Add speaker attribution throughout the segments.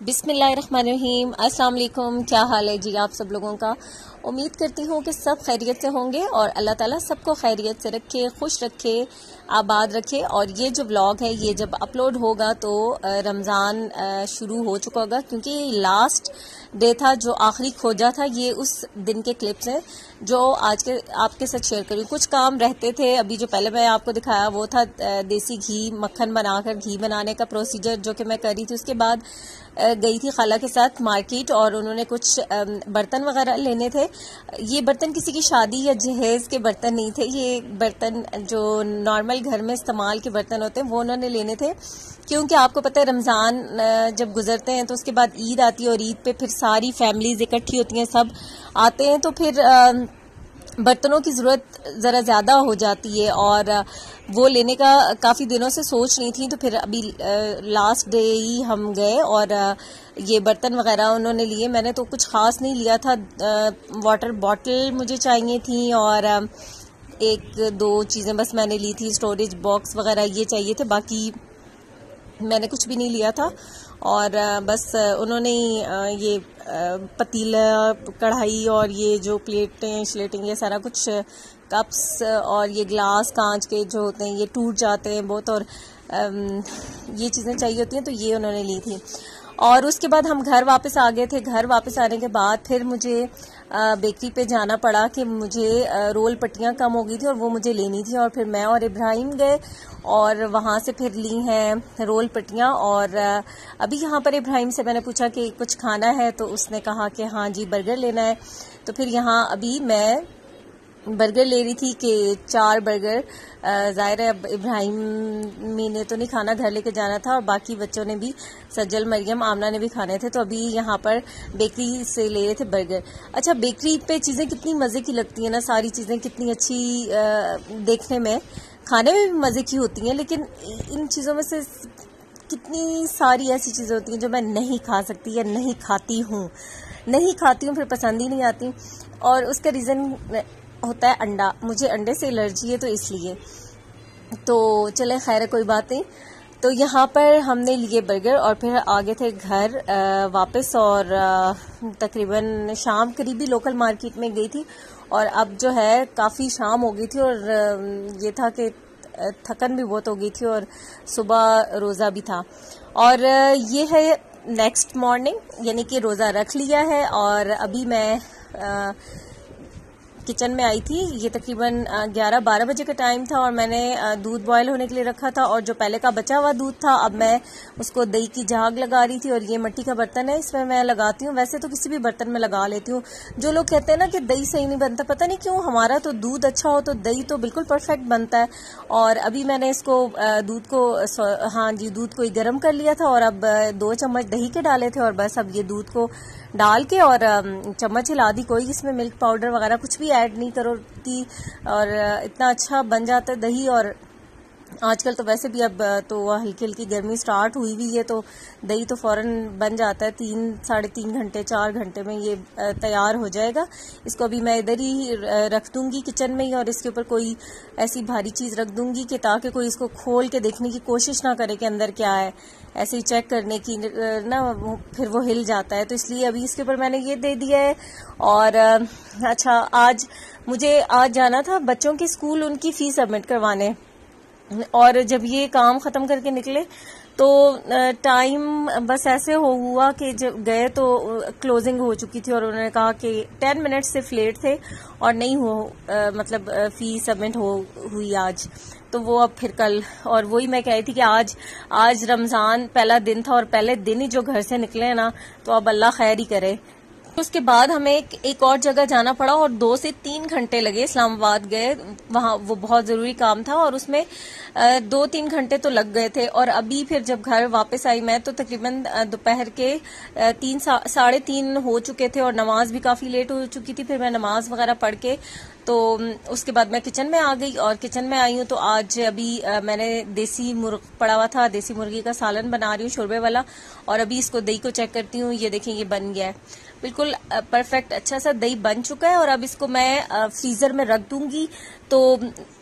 Speaker 1: बिस्मिल्लाहिर्रहमानिर्रहीम। अस्सलाम वालेकुम। क्या हाल है जी आप सब लोगों का। उम्मीद करती हूँ कि सब खैरियत से होंगे और अल्लाह ताला सबको खैरियत से रखे, खुश रखे, आबाद रखे। और ये जो व्लॉग है ये जब अपलोड होगा तो रमज़ान शुरू हो चुका होगा, क्योंकि लास्ट डे था जो आखिरी खोजा था। ये उस दिन के क्लिप्स हैं जो आज के आपके साथ शेयर करूँ। कुछ काम रहते थे, अभी जो पहले मैं आपको दिखाया वो था देसी घी मक्खन बनाकर घी बनाने का प्रोसीजर जो कि मैं कर रही थी। उसके बाद गई थी खाला के साथ मार्केट और उन्होंने कुछ बर्तन वगैरह लेने थे। ये बर्तन किसी की शादी या जहेज के बर्तन नहीं थे, ये बर्तन जो नॉर्मल घर में इस्तेमाल के बर्तन होते हैं वो उन्होंने लेने थे। क्योंकि आपको पता है रमज़ान जब गुजरते हैं तो उसके बाद ईद आती है और ईद पे फिर सारी फैमिलीज इकट्ठी होती हैं, सब आते हैं, तो फिर बर्तनों की ज़रूरत ज़रा ज़्यादा हो जाती है और वो लेने का काफ़ी दिनों से सोच रही थी। तो फिर अभी लास्ट डे ही हम गए और ये बर्तन वगैरह उन्होंने लिए। मैंने तो कुछ ख़ास नहीं लिया था, वाटर बॉटल मुझे चाहिए थी और एक दो चीज़ें बस मैंने ली थी, स्टोरेज बॉक्स वगैरह ये चाहिए थे, बाकी मैंने कुछ भी नहीं लिया था। और बस उन्होंने ये पतीला, कढ़ाई और ये जो प्लेटें स्लेटें ये सारा कुछ, कप्स और ये ग्लास कांच के जो होते हैं ये टूट जाते हैं बहुत, और ये चीज़ें चाहिए होती हैं तो ये उन्होंने ली थी। और उसके बाद हम घर वापस आ गए थे। घर वापस आने के बाद फिर मुझे बेकरी पे जाना पड़ा कि मुझे रोल पट्टियाँ कम हो गई थी और वो मुझे लेनी थी। और फिर मैं और इब्राहिम गए और वहाँ से फिर ली हैं रोल पट्टियाँ। और अभी यहाँ पर इब्राहिम से मैंने पूछा कि कुछ खाना है, तो उसने कहा कि हाँ जी बर्गर लेना है। तो फिर यहाँ अभी मैं बर्गर ले रही थी कि 4 बर्गर। ज़ाहिर है अब इब्राहिम ने तो नहीं खाना, घर लेके जाना था, और बाकी बच्चों ने भी, सज्जल, मरियम, आमना ने भी खाने थे। तो अभी यहाँ पर बेकरी से ले रहे थे बर्गर। अच्छा, बेकरी पे चीज़ें कितनी मज़े की लगती हैं ना, सारी चीज़ें कितनी अच्छी देखने में, खाने में भी मज़े की होती हैं, लेकिन इन चीज़ों में से कितनी सारी ऐसी चीज़ें होती हैं जो मैं नहीं खा सकती या नहीं खाती हूँ, फिर पसंद ही नहीं आती। और उसका रीज़न होता है अंडा। मुझे अंडे से एलर्जी है, तो इसलिए तो चले खैर है, कोई बात नहीं। तो यहाँ पर हमने लिए बर्गर और फिर आगे थे घर वापस। और तकरीबन शाम करीबी लोकल मार्केट में गई थी और अब जो है काफ़ी शाम हो गई थी और ये था कि थकन भी बहुत हो गई थी और सुबह रोज़ा भी था। और ये है नेक्स्ट मॉर्निंग, यानी कि रोज़ा रख लिया है और अभी मैं किचन में आई थी। ये तकरीबन 11-12 बजे का टाइम था और मैंने दूध बॉयल होने के लिए रखा था, और जो पहले का बचा हुआ दूध था अब मैं उसको दही की झाग लगा रही थी। और ये मिट्टी का बर्तन है, इसमें मैं लगाती हूँ, वैसे तो किसी भी बर्तन में लगा लेती हूँ। जो लोग कहते हैं ना कि दही सही नहीं बनता, पता नहीं क्यों, हमारा तो दूध अच्छा हो तो दही तो बिल्कुल परफेक्ट बनता है। और अभी मैंने इसको दूध को ही गर्म कर लिया था और अब 2 चम्मच दही के डाले थे और बस अब ये दूध को डाल के और चम्मच हिला दी। कोई इसमें मिल्क पाउडर वगैरह कुछ भी ऐड नहीं करोगी और इतना अच्छा बन जाता है दही। और आजकल तो वैसे भी अब तो हल्की हल्की गर्मी स्टार्ट हुई भी है, तो दही तो फौरन बन जाता है, 3-3.5 घंटे 4 घंटे में ये तैयार हो जाएगा। इसको अभी मैं इधर ही रख दूंगी किचन में ही, और इसके ऊपर कोई ऐसी भारी चीज़ रख दूंगी कि ताकि कोई इसको खोल के देखने की कोशिश ना करे कि अंदर क्या है, ऐसे ही चेक करने की ना, फिर वो हिल जाता है। तो इसलिए अभी इसके ऊपर मैंने ये दे दिया है। और अच्छा, मुझे आज जाना था बच्चों के स्कूल उनकी फीस सबमिट करवाने, और जब ये काम ख़त्म करके निकले तो टाइम बस ऐसे हुआ कि जब गए तो क्लोजिंग हो चुकी थी और उन्होंने कहा कि 10 मिनट से लेट थे और नहीं मतलब फीस सबमिट हुई आज, तो वो अब फिर कल। और वही मैं कह रही थी कि आज रमज़ान पहला दिन था और पहले दिन ही जो घर से निकले ना, तो अब अल्लाह खैर ही करे। उसके बाद हमें एक और जगह जाना पड़ा और 2 से 3 घंटे लगे। इस्लामाबाद गए, वहाँ वो बहुत ज़रूरी काम था और उसमें 2-3 घंटे तो लग गए थे। और अभी फिर जब घर वापस आई मैं, तो तकरीबन दोपहर के 3-3:30 हो चुके थे और नमाज भी काफ़ी लेट हो चुकी थी। फिर मैं नमाज वगैरह पढ़ के तो उसके बाद मैं किचन में आ गई, और किचन में आई हूँ तो आज अभी मैंने देसी मुर्ग पड़ा हुआ था, देसी मुर्गी का सालन बना रही हूँ शोरबे वाला। और अभी इसको दही को चेक करती हूँ, ये देखें ये बन गया है बिल्कुल परफेक्ट, अच्छा सा दही बन चुका है। और अब इसको मैं फ्रीजर में रख दूंगी तो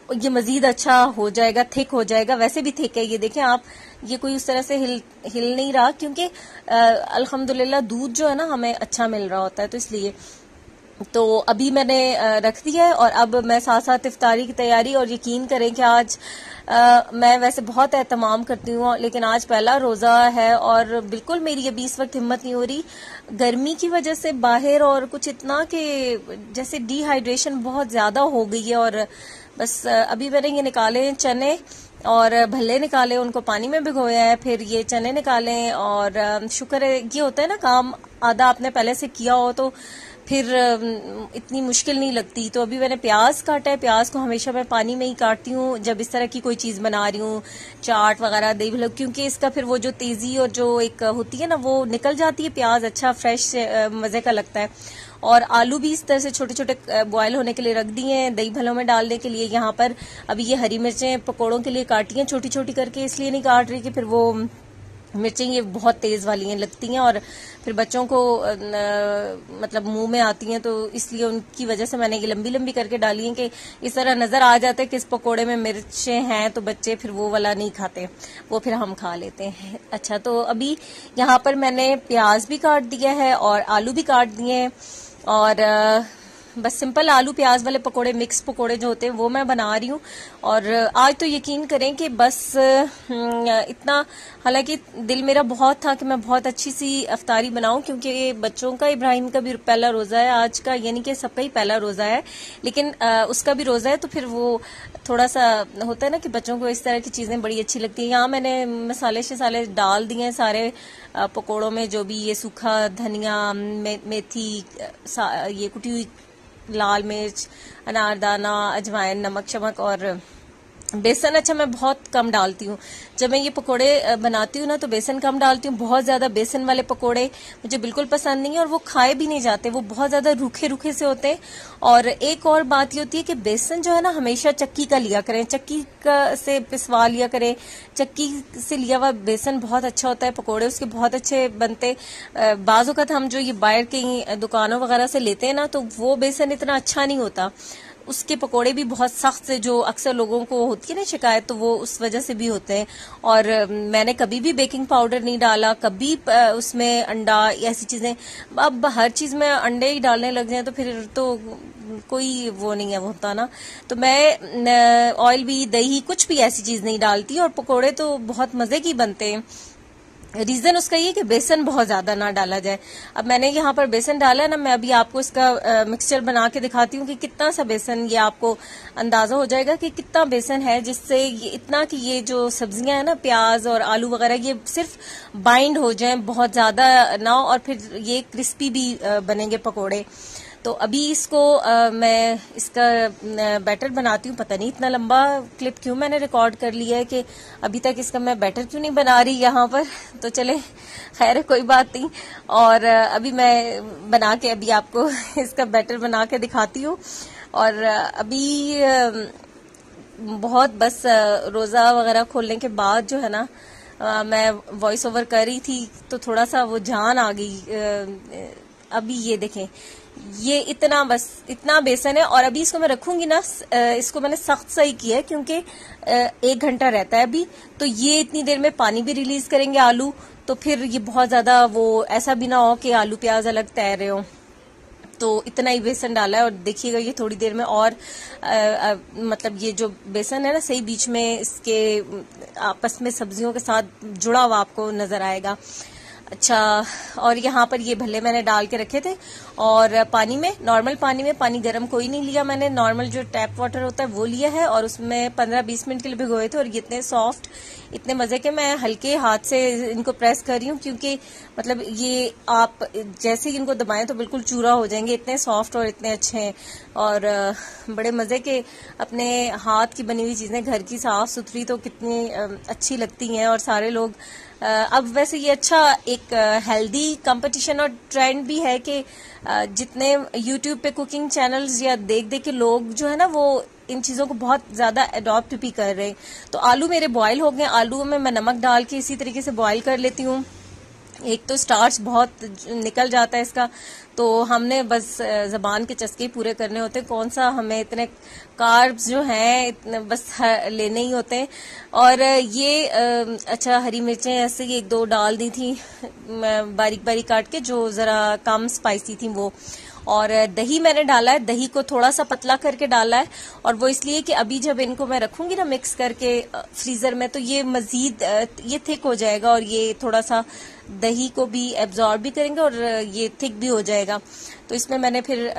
Speaker 1: ये मजीद अच्छा हो जाएगा, थिक हो जाएगा। वैसे भी थिक है, ये देखें आप, ये कोई उस तरह से हिल नहीं रहा, क्योंकि अल्हम्दुलिल्लाह दूध जो है ना हमें अच्छा मिल रहा होता है, तो इसलिए। तो अभी मैंने रख दिया है और अब मैं साथ साथ इफ्तारी की तैयारी। और यकीन करें कि आज मैं वैसे बहुत एहतमाम करती हूँ, लेकिन आज पहला रोज़ा है और बिल्कुल मेरी अभी इस वक्त हिम्मत नहीं हो रही गर्मी की वजह से बाहर, और कुछ इतना कि जैसे डिहाइड्रेशन बहुत ज़्यादा हो गई है। और बस अभी मैंने ये निकाले चने और भल्ले निकाले, उनको पानी में भिगोया है, फिर ये चने निकाले। और शुक्र है, ये होता है ना काम आधा आपने पहले से किया हो तो फिर इतनी मुश्किल नहीं लगती। तो अभी मैंने प्याज काटा है। प्याज को हमेशा मैं पानी में ही काटती हूँ जब इस तरह की कोई चीज़ बना रही हूँ, चाट वगैरह, दही भल्ला, क्योंकि इसका फिर वो जो तेज़ी और जो एक होती है ना वो निकल जाती है। प्याज अच्छा फ्रेश मज़े का लगता है। और आलू भी इस तरह से छोटे छोटे बॉयल होने के लिए रख दिए हैं, दही भल्लों में डालने के लिए। यहाँ पर अभी ये हरी मिर्चें पकौड़ों के लिए काटी हैं छोटी छोटी करके, इसलिए नहीं काट रही कि फिर वो मिर्चें ये बहुत तेज़ वाली हैं लगती हैं और फिर बच्चों को मतलब मुंह में आती हैं, तो इसलिए उनकी वजह से मैंने ये लंबी लंबी करके डाली हैं कि इस तरह नज़र आ जाता है कि इस पकोड़े में मिर्चें हैं, तो बच्चे फिर वो वाला नहीं खाते, वो फिर हम खा लेते हैं। अच्छा, तो अभी यहाँ पर मैंने प्याज भी काट दिया है और आलू भी काट दिए हैं और बस सिंपल आलू प्याज वाले पकोड़े, मिक्स पकोड़े जो होते हैं वो मैं बना रही हूँ। और आज तो यकीन करें कि बस इतना, हालांकि दिल मेरा बहुत था कि मैं बहुत अच्छी सी अफ्तारी बनाऊं, क्योंकि बच्चों का, इब्राहिम का भी पहला रोज़ा है आज का, यानी कि सबका ही पहला रोज़ा है, लेकिन उसका भी रोज़ा है, तो फिर वो थोड़ा सा होता है ना कि बच्चों को इस तरह की चीज़ें बड़ी अच्छी लगती हैं। यहाँ मैंने मसाले शसाले डाल दिए हैं सारे पकोड़ों में, जो भी ये सूखा धनिया, मेथी, ये कुटी हुई लाल मिर्च, अनारदाना, अजवाइन, नमक शमक और बेसन। अच्छा, मैं बहुत कम डालती हूँ जब मैं ये पकोड़े बनाती हूँ ना, तो बेसन कम डालती हूँ। बहुत ज्यादा बेसन वाले पकोड़े मुझे बिल्कुल पसंद नहीं है और वो खाए भी नहीं जाते, वो बहुत ज्यादा रूखे रूखे से होते हैं। और एक और बात ये होती है कि बेसन जो है ना हमेशा चक्की का लिया करें, चक्की का से पिसवा लिया करें। चक्की से लिया हुआ बेसन बहुत अच्छा होता है, पकोड़े उसके बहुत अच्छे बनते। बाज़ औक़ात हम जो ये बाहर की दुकानों वगैरह से लेते हैं ना, तो वो बेसन इतना अच्छा नहीं होता, उसके पकोड़े भी बहुत सख्त से, जो अक्सर लोगों को होती है ना शिकायत, तो वो उस वजह से भी होते हैं। और मैंने कभी भी बेकिंग पाउडर नहीं डाला, कभी उसमें अंडा, ऐसी चीजें। अब हर चीज में अंडे ही डालने लग जाए तो फिर तो कोई वो नहीं है, वो होता ना। तो मैं ऑयल भी, दही, कुछ भी ऐसी चीज नहीं डालती और पकोड़े तो बहुत मजे की बनते हैं। रीजन उसका ये कि बेसन बहुत ज्यादा ना डाला जाए। अब मैंने यहाँ पर बेसन डाला है ना, मैं अभी आपको इसका मिक्सचर बना के दिखाती हूँ कि कितना सा बेसन, ये आपको अंदाजा हो जाएगा कि कितना बेसन है, जिससे ये इतना कि ये जो सब्जियां है ना, प्याज और आलू वगैरह, ये सिर्फ बाइंड हो जाए, बहुत ज्यादा ना, और फिर ये क्रिस्पी भी बनेंगे पकोड़े। तो अभी इसको मैं इसका बैटर बनाती हूँ। पता नहीं इतना लंबा क्लिप क्यों मैंने रिकॉर्ड कर लिया है कि अभी तक इसका मैं बैटर क्यों नहीं बना रही यहाँ पर, तो चले खैर है, कोई बात नहीं। और अभी मैं बना के अभी आपको इसका बैटर बना के दिखाती हूँ। और अभी बहुत बस रोज़ा वगैरह खोलने के बाद जो है ना, मैं वॉइस ओवर कर रही थी तो थोड़ा सा वो जान आ गई। अभी ये देखें, ये इतना, बस इतना बेसन है। और अभी इसको मैं रखूंगी ना, इसको मैंने सख्त सही किया है क्योंकि 1 घंटा रहता है अभी, तो ये इतनी देर में पानी भी रिलीज करेंगे आलू, तो फिर ये बहुत ज्यादा वो ऐसा भी ना हो कि आलू प्याज अलग तैर रहे हो। तो इतना ही बेसन डाला है और देखिएगा ये थोड़ी देर में और मतलब ये जो बेसन है ना, सही बीच में इसके आपस में सब्जियों के साथ जुड़ा हुआ आपको नजर आएगा। अच्छा, और यहाँ पर ये भल्ले मैंने डाल के रखे थे और पानी में, नॉर्मल पानी में, पानी गर्म कोई नहीं लिया मैंने, नॉर्मल जो टैप वाटर होता है वो लिया है और उसमें 15-20 मिनट के लिए भिगोए थे। और ये इतने सॉफ्ट, इतने मजे के, मैं हल्के हाथ से इनको प्रेस कर रही हूँ क्योंकि मतलब ये आप जैसे ही इनको दबाएं तो बिल्कुल चूरा हो जाएंगे, इतने सॉफ्ट और इतने अच्छे हैं। और बड़े मजे के, अपने हाथ की बनी हुई चीजें घर की साफ सुथरी तो कितनी अच्छी लगती हैं। और सारे लोग अब वैसे ये अच्छा एक हेल्दी कंपटीशन और ट्रेंड भी है कि जितने यूट्यूब पे कुकिंग चैनल्स या देख देख के लोग जो है ना, वो इन चीजों को बहुत ज्यादा अडॉप्ट भी कर रहे हैं। तो आलू मेरे बॉयल हो गए, आलू में मैं नमक डाल के इसी तरीके से बॉयल कर लेती हूँ। एक तो स्टार्च बहुत निकल जाता है इसका, तो हमने बस ज़बान के चस्के पूरे करने होते हैं। कौन सा हमें इतने कार्ब्स जो हैं इतने बस लेने ही होते हैं। और ये अच्छा हरी मिर्चें ऐसे ही 1-2 डाल दी थी बारीक बारीक काट के, जो ज़रा कम स्पाइसी थी वो। और दही मैंने डाला है, दही को थोड़ा सा पतला करके डाला है, और वो इसलिए कि अभी जब इनको मैं रखूंगी ना मिक्स करके फ्रीजर में, तो ये मजीद ये थिक हो जाएगा और ये थोड़ा सा दही को भी एब्जॉर्ब भी करेंगे और ये थिक भी हो जाएगा। तो इसमें मैंने फिर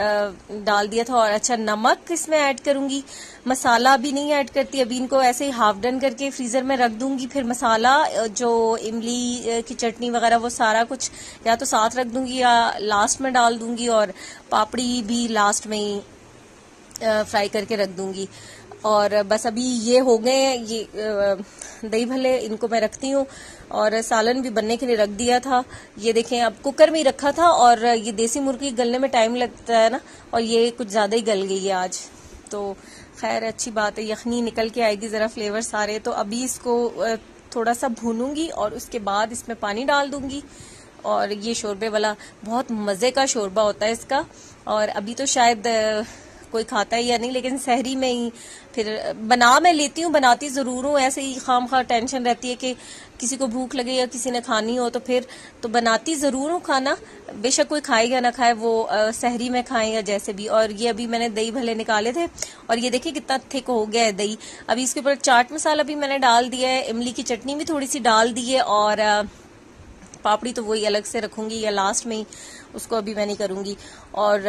Speaker 1: डाल दिया था। और अच्छा नमक इसमें ऐड करूंगी, मसाला अभी नहीं ऐड करती, अभी इनको ऐसे ही हाफ डन करके फ्रीजर में रख दूंगी। फिर मसाला जो इमली की चटनी वगैरह वो सारा कुछ या तो साथ रख दूंगी या लास्ट में डाल दूंगी, और पापड़ी भी लास्ट में ही फ्राई करके रख दूंगी। और बस अभी ये हो गए ये दही भल्ले, इनको मैं रखती हूँ। और सालन भी बनने के लिए रख दिया था। ये देखें अब कुकर में ही रखा था, और ये देसी मुर्गी गलने में टाइम लगता है ना, और ये कुछ ज्यादा ही गल गई है आज। तो खैर अच्छी बात है, यखनी निकल के आएगी जरा फ्लेवर सारे। तो अभी इसको थोड़ा सा भूनूंगी और उसके बाद इसमें पानी डाल दूंगी। और ये शोरबे वाला बहुत मजे का शोरबा होता है इसका। और अभी तो शायद कोई खाता है या नहीं, लेकिन सहरी में ही फिर बना मैं लेती हूँ, बनाती जरूर हूँ। ऐसे ही खामखा टेंशन रहती है कि किसी को भूख लगे या किसी ने खानी हो, तो फिर तो बनाती जरूर हूँ खाना, बेशक कोई खाए या ना खाए, वो सहरी में खाए या जैसे भी। और ये अभी मैंने दही भले निकाले थे, और ये देखिए कितना थिक हो गया है दही। अभी इसके ऊपर चाट मसाला भी मैंने डाल दिया है, इमली की चटनी भी थोड़ी सी डाल दी है, और पापड़ी तो वही अलग से रखूंगी या लास्ट में ही, उसको अभी मैं नहीं करूंगी। और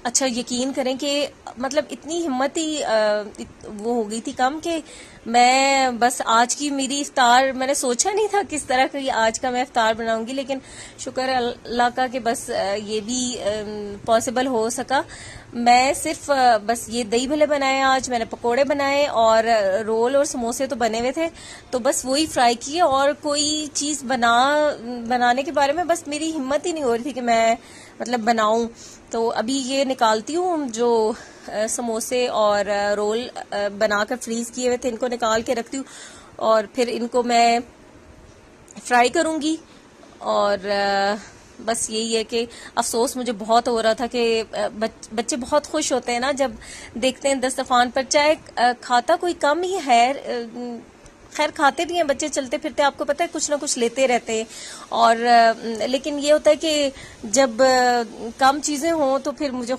Speaker 1: अच्छा यकीन करें कि मतलब इतनी हिम्मत ही वो हो गई थी कम कि मैं बस आज की मेरी इफ्तार, मैंने सोचा नहीं था किस तरह का आज का मैं इफ्तार बनाऊंगी, लेकिन शुक्र है अल्लाह का कि बस ये भी पॉसिबल हो सका। मैं सिर्फ बस ये दही भले बनाए, आज मैंने पकोड़े बनाए, और रोल और समोसे तो बने हुए थे, तो बस वही फ्राई किए। और कोई चीज बनाने के बारे में बस मेरी हिम्मत ही नहीं हो रही थी कि मैं मतलब बनाऊं। तो अभी ये निकालती हूँ जो समोसे और रोल बनाकर फ्रीज किए हुए थे, इनको निकाल के रखती हूँ, और फिर इनको मैं फ्राई करूंगी। और बस यही है कि अफसोस मुझे बहुत हो रहा था कि बच्चे बहुत खुश होते हैं ना जब देखते हैं दस्तरखान पर, चाहे खाता कोई कम ही है, खैर खाते भी हैं बच्चे, चलते फिरते आपको पता है कुछ ना कुछ लेते रहते हैं। और लेकिन ये होता है कि जब कम चीजें हों तो फिर मुझे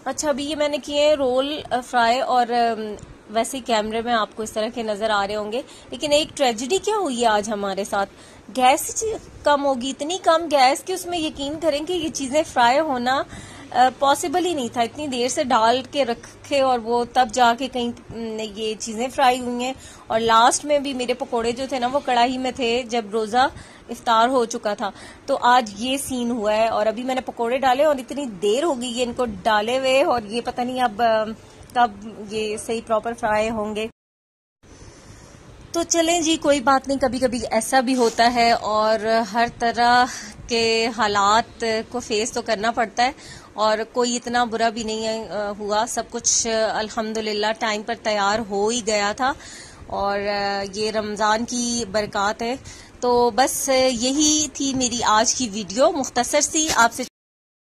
Speaker 1: अच्छा अभी ये मैंने किए रोल फ्राई, और वैसे कैमरे में आपको इस तरह के नजर आ रहे होंगे, लेकिन एक ट्रेजेडी क्या हुई है आज हमारे साथ, गैस कम होगी, इतनी कम गैस कि उसमें यकीन करें कि ये चीजें फ्राई होना पॉसिबल ही नहीं था। इतनी देर से डाल के रखे और वो तब जाके कहीं ये चीजें फ्राई हुई हैं। और लास्ट में भी मेरे पकोड़े जो थे ना वो कढ़ाई में थे जब रोजा इफ्तार हो चुका था, तो आज ये सीन हुआ है। और अभी मैंने पकोड़े डाले और इतनी देर हो गई है इनको डाले हुए, और ये पता नहीं अब कब ये सही प्रॉपर फ्राई होंगे। तो चलें जी, कोई बात नहीं, कभी कभी ऐसा भी होता है, और हर तरह के हालात को फेस तो करना पड़ता है, और कोई इतना बुरा भी नहीं हुआ, सब कुछ अल्हम्दुलिल्लाह टाइम पर तैयार हो ही गया था। और ये रमज़ान की बरकत है। तो बस यही थी मेरी आज की वीडियो, मुख्तसर सी आपसे